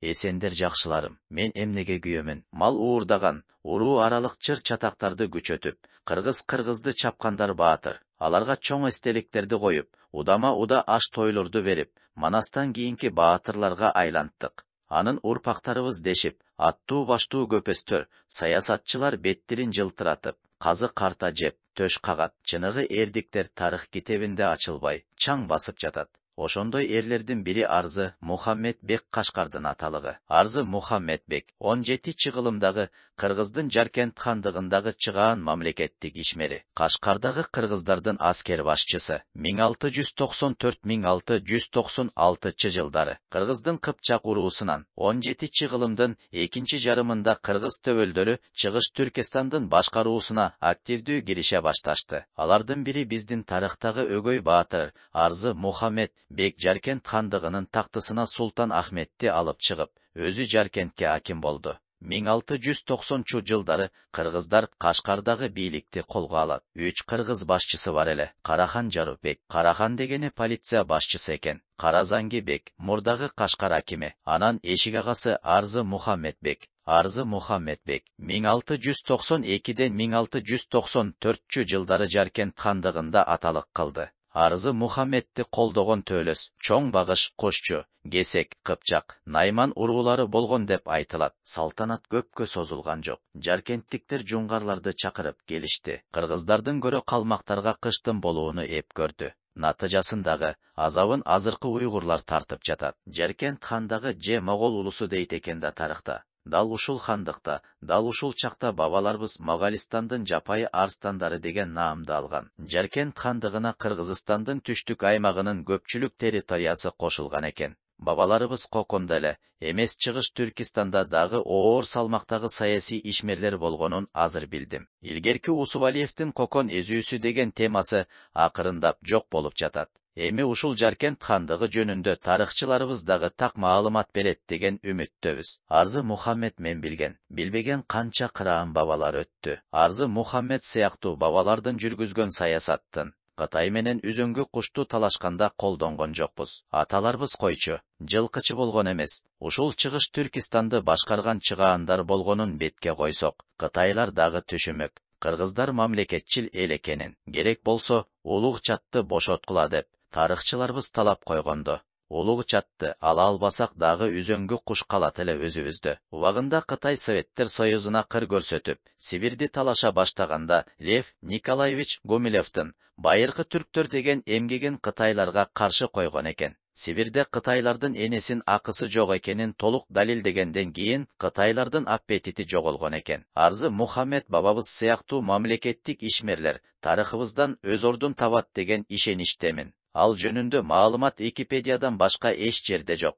Esендер жакшыларым, мен эмнеге күйөмүн? Мал уурдаган, уруу аралык чыр-чатактарды күчөтүп, кыргызды чапкандар баатыр. Аларга чоң эстеликтерди коюп, удама-уда аш тойлорду берип, Манастан кийинки баатырларга айланттык. Анын урпактарыбыз дешип, аттуу баштуу көпөстөр, саясатчылар беттирин жылтыратып, казы карта жеп, төш кагат. Чыныгы эрдиктер тарых китебинде ачылбай, чаң басып жатат. Ошондой эрлердин бири Арзы Мухаммедбек Кашкардын аталыгы. Арзы Мухаммедбек 17-чыгылымдагы Кыргыздын Жаркент хандыгындагы чыгаан мамлекеттик ишмери. Кашкардагы кыргыздардын аскер башчысы. 1694-1696 жылдары. Кыргыздын Кыпчак уруусунан 17-чыгылымдын экинчи жарымында кыргыз төбөлдөрү Чыгыш Түркестандын башкаруусуна активдүү кирише башташты. Алардын бири биздин тарыхтагы өгөй баатыр Арзы Мухаммед Бек Жаркент хандыгынын тактысына Султан Ахметти алып чыгып, өзү Жаркентке аким болду. 1690 жылдары кыргыздар Кашкардагы бийликти колго алат. 3 кыргыз башчысы бар эле. Карахан Жарубек. Карахан дегени полиция башчысы экен. Каразанги Бек, мурдагы Кашкар акими. Анан эшик агасы Арзы Мухаммедбек. Арзы Мухаммедбек 1692-ден 1694 жылдары Жаркент хандыгында аталык кылды. Арзы Мухаммедти колдогон Төлөс, Чоң Багыш, Кошчу, Кесек, Кыпчак, Найман уруулары болгон деп айтылат. Салтанат көпкө созулган жок. Жаркенттиктер жуңгарларды чакырып келишти. Кыргыздардын көрө калмактарга кыштын болууну эп көрдү. Натыжасындагы азабын азыркы уйгурлар тартып жатат. Жаркент хандагы же Могол улусу дейт экен да тарыхта. Дал ушул хандыкта, дал ушул чакта бабаларыбыз Моголистандын жапайы арстандары деген наамды алган. Жаркент хандыгына Кыргызстандын түштүк аймагынын көпчүлүк территориясы кошулган экен. Бабаларыбыз Кокондо эле эмес Чыгыш Түркистанда дагы оор салмактагы саясий ишмерлер болгонун азыр билдим. Илгерки Усубалиевдин Кокон эзүүсү деген темасы акырындап жок болуп жатат. Эми ушул Жаркент хандыгы жөнүндө тарыхчыларыбыз дагы так маалымат берет деген үмүттөбүз. Арзы Мухаммед мен билбеген канча кыраан бабалар өттү. Арзы Мухаммед сыяктуу бабалардын жүргүзгөн саясаттын Кытай менен үзөңгү кушту талашканда колдонгон жокпуз. Аталарыбыз койчу, жылкычы болгон эмес. Ушул Чыгыш Түркистанды башкарган чыгаандар болгонун бетке койсок, Кытайлар дагы түшүмөк. Кыргыздар мамлекетчил эл экенин, керек болсо улуг чатты бошоткула деп тарыхчыларыбыз талап койгондо. Улуг чатты ала албасак дагы үзөңгү куш калат эле өзүбүздө. Убагында Кытай Советтер Союзуна кыр көрсөтүп, Сибирди талаша баштаганда Лев Николаевич Гумилевдин байыркы түрктөр деген эмгегин кытайларга каршы койгон экен. Сибирде кытайлардын энесин акысы жок экенин толук далилдегенден кийин кытайлардын аппетити жоголгон экен. Арзы Мухаммед бабабыз сыяктуу мамлекеттик ишмерлер тарыхыбыздан өз ордун табат деген ишеничтемин. Ал жөнүндө маалымат Википедиядан башка эч жерде жок.